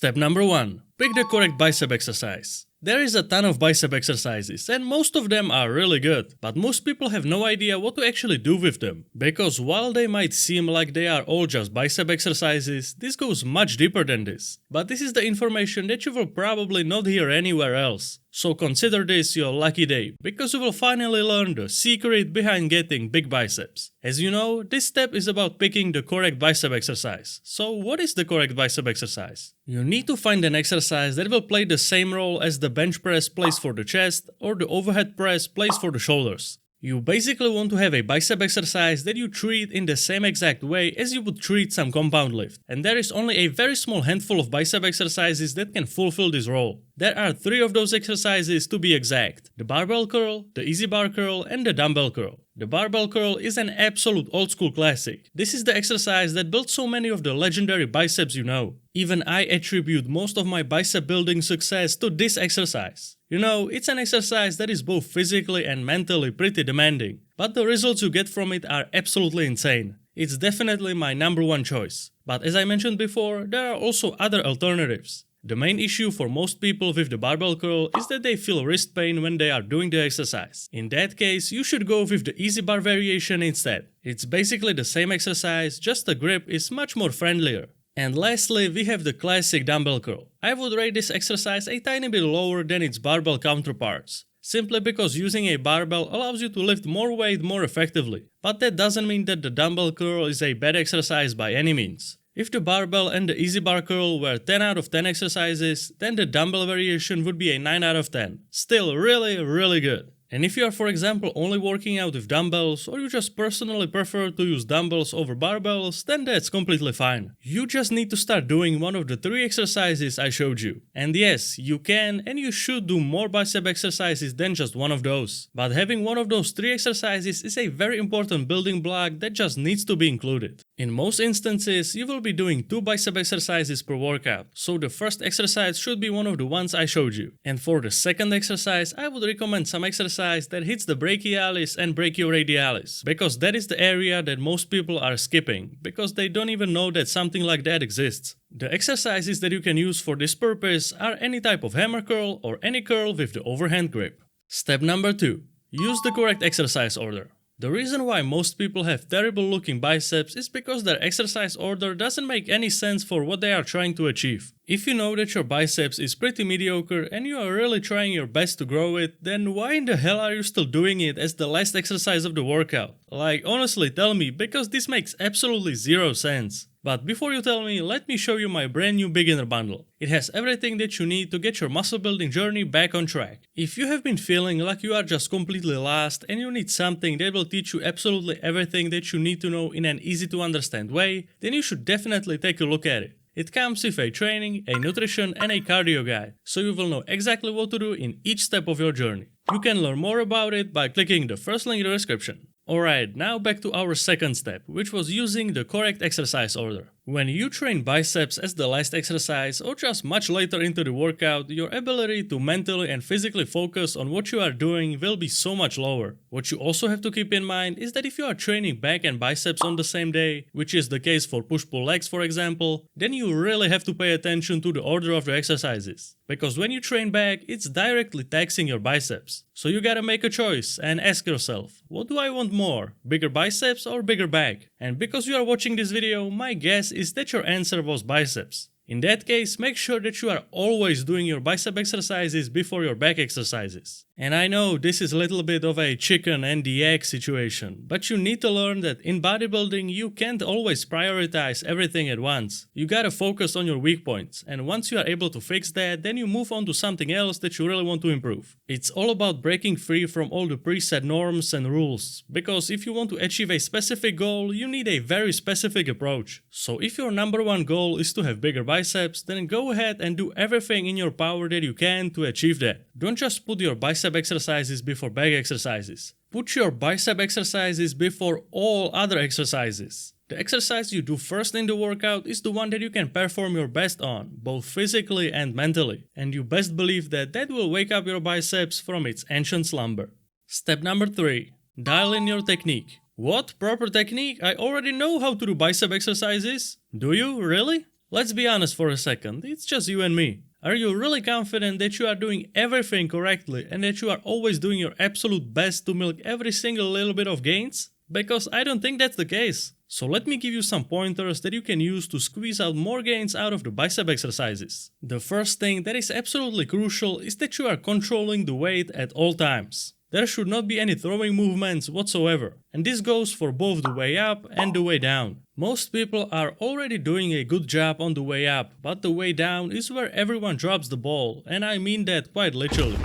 Step number 1. Pick the correct bicep exercise. There is a ton of bicep exercises and most of them are really good, but most people have no idea what to actually do with them. Because while they might seem like they are all just bicep exercises, this goes much deeper than this. But this is the information that you will probably not hear anywhere else. So consider this your lucky day, because you will finally learn the secret behind getting big biceps. As you know, this step is about picking the correct bicep exercise. So what is the correct bicep exercise? You need to find an exercise that will play the same role as the bench press plays for the chest or the overhead press plays for the shoulders. You basically want to have a bicep exercise that you treat in the same exact way as you would treat some compound lift. And there is only a very small handful of bicep exercises that can fulfill this role. There are 3 of those exercises to be exact: the barbell curl, the easy bar curl, and the dumbbell curl. The barbell curl is an absolute old school classic. This is the exercise that built so many of the legendary biceps you know. Even I attribute most of my bicep building success to this exercise. You know, it's an exercise that is both physically and mentally pretty demanding, but the results you get from it are absolutely insane. It's definitely my number 1 choice. But as I mentioned before, there are also other alternatives. The main issue for most people with the barbell curl is that they feel wrist pain when they are doing the exercise. In that case, you should go with the easy bar variation instead. It's basically the same exercise, just the grip is much more friendlier. And lastly, we have the classic dumbbell curl. I would rate this exercise a tiny bit lower than its barbell counterparts, simply because using a barbell allows you to lift more weight more effectively. But that doesn't mean that the dumbbell curl is a bad exercise by any means. If the barbell and the easy bar curl were 10 out of 10 exercises, then the dumbbell variation would be a 9 out of 10. Still really good. And if you are, for example, only working out with dumbbells, or you just personally prefer to use dumbbells over barbells, then that's completely fine. You just need to start doing one of the 3 exercises I showed you. And yes, you can and you should do more bicep exercises than just one of those. But having one of those 3 exercises is a very important building block that just needs to be included. In most instances, you will be doing 2 bicep exercises per workout, so the first exercise should be one of the ones I showed you. And for the second exercise, I would recommend some exercise that hits the brachialis and brachioradialis, because that is the area that most people are skipping, because they don't even know that something like that exists. The exercises that you can use for this purpose are any type of hammer curl or any curl with the overhand grip. Step number 2. Use the correct exercise order. The reason why most people have terrible looking biceps is because their exercise order doesn't make any sense for what they are trying to achieve. If you know that your biceps is pretty mediocre and you are really trying your best to grow it, then why in the hell are you still doing it as the last exercise of the workout? Like, honestly, tell me, because this makes absolutely 0 sense. But before you tell me, let me show you my brand new beginner bundle. It has everything that you need to get your muscle building journey back on track. If you have been feeling like you are just completely lost and you need something that will teach you absolutely everything that you need to know in an easy to understand way, then you should definitely take a look at it. It comes with a training, a nutrition and a cardio guide, so you will know exactly what to do in each step of your journey. You can learn more about it by clicking the first link in the description. Alright, now back to our second step, which was using the correct exercise order. When you train biceps as the last exercise or just much later into the workout, your ability to mentally and physically focus on what you are doing will be so much lower. What you also have to keep in mind is that if you are training back and biceps on the same day, which is the case for push-pull legs for example, then you really have to pay attention to the order of the exercises. Because when you train back, it's directly taxing your biceps. So you gotta make a choice and ask yourself, what do I want more? Bigger biceps or bigger back? And because you are watching this video, my guess is that your answer was biceps. In that case, make sure that you are always doing your bicep exercises before your back exercises. And I know this is a little bit of a chicken and the egg situation, but you need to learn that in bodybuilding you can't always prioritize everything at once. You gotta focus on your weak points, and once you are able to fix that, then you move on to something else that you really want to improve. It's all about breaking free from all the preset norms and rules, because if you want to achieve a specific goal, you need a very specific approach. So if your number 1 goal is to have bigger biceps, then go ahead and do everything in your power that you can to achieve that. Don't just put your bicep exercises before back exercises. Put your bicep exercises before all other exercises. The exercise you do first in the workout is the one that you can perform your best on, both physically and mentally. And you best believe that that will wake up your biceps from its ancient slumber. Step number 3. Dial in your technique. What? Proper technique? I already know how to do bicep exercises. Do you? Really? Let's be honest for a second, it's just you and me. Are you really confident that you are doing everything correctly and that you are always doing your absolute best to milk every single little bit of gains? Because I don't think that's the case. So let me give you some pointers that you can use to squeeze out more gains out of the bicep exercises. The first thing that is absolutely crucial is that you are controlling the weight at all times. There should not be any throwing movements whatsoever, and this goes for both the way up and the way down. Most people are already doing a good job on the way up, but the way down is where everyone drops the ball, and I mean that quite literally.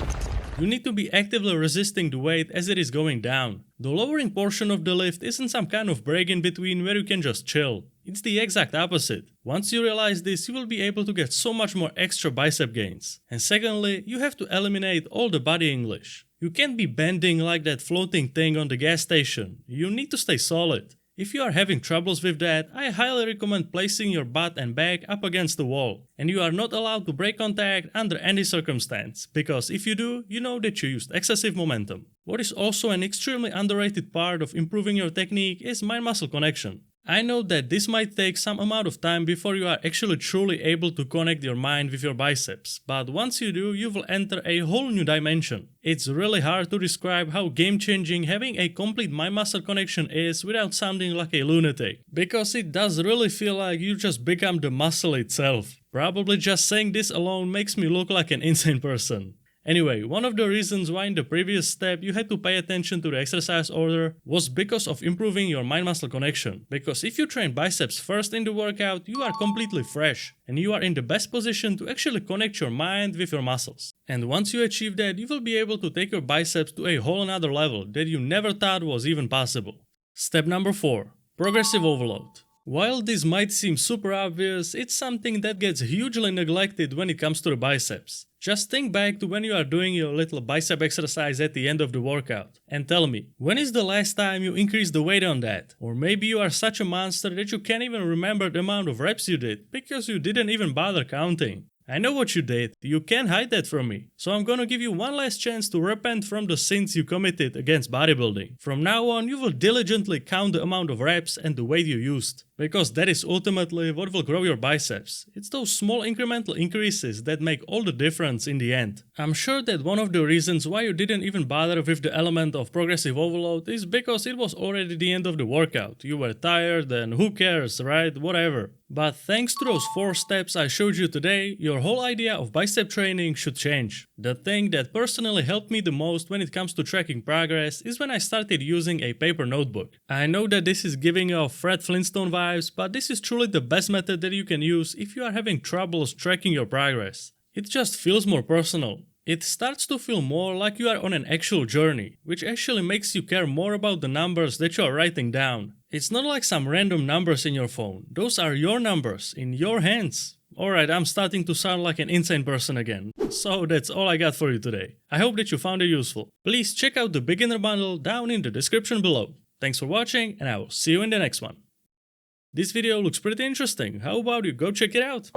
You need to be actively resisting the weight as it is going down. The lowering portion of the lift isn't some kind of break in between where you can just chill. It's the exact opposite. Once you realize this, you will be able to get so much more extra bicep gains. And secondly, you have to eliminate all the body English. You can't be bending like that floating thing on the gas station. You need to stay solid. If you are having troubles with that, I highly recommend placing your butt and back up against the wall. And you are not allowed to break contact under any circumstance, because if you do, you know that you used excessive momentum. What is also an extremely underrated part of improving your technique is mind-muscle connection. I know that this might take some amount of time before you are actually truly able to connect your mind with your biceps, but once you do, you will enter a whole new dimension. It's really hard to describe how game-changing having a complete mind-muscle connection is without sounding like a lunatic, because it does really feel like you just become the muscle itself. Probably just saying this alone makes me look like an insane person. Anyway, one of the reasons why in the previous step you had to pay attention to the exercise order was because of improving your mind-muscle connection. Because if you train biceps first in the workout, you are completely fresh and you are in the best position to actually connect your mind with your muscles. And once you achieve that, you will be able to take your biceps to a whole another level that you never thought was even possible. Step number 4. Progressive overload. While this might seem super obvious, it's something that gets hugely neglected when it comes to the biceps. Just think back to when you are doing your little bicep exercise at the end of the workout and tell me, when is the last time you increased the weight on that? Or maybe you are such a monster that you can't even remember the amount of reps you did because you didn't even bother counting. I know what you did, you can't hide that from me. So I'm gonna give you one last chance to repent from the sins you committed against bodybuilding. From now on, you will diligently count the amount of reps and the weight you used. Because that is ultimately what will grow your biceps. It's those small incremental increases that make all the difference in the end. I'm sure that one of the reasons why you didn't even bother with the element of progressive overload is because it was already the end of the workout. You were tired and who cares, right? Whatever. But thanks to those 4 steps I showed you today, your whole idea of bicep training should change. The thing that personally helped me the most when it comes to tracking progress is when I started using a paper notebook. I know that this is giving off Fred Flintstone vibes, but this is truly the best method that you can use if you are having troubles tracking your progress. It just feels more personal. It starts to feel more like you are on an actual journey, which actually makes you care more about the numbers that you are writing down. It's not like some random numbers in your phone. Those are your numbers, in your hands. Alright, I'm starting to sound like an insane person again. So that's all I got for you today. I hope that you found it useful. Please check out the beginner bundle down in the description below. Thanks for watching and I will see you in the next one. This video looks pretty interesting. How about you go check it out?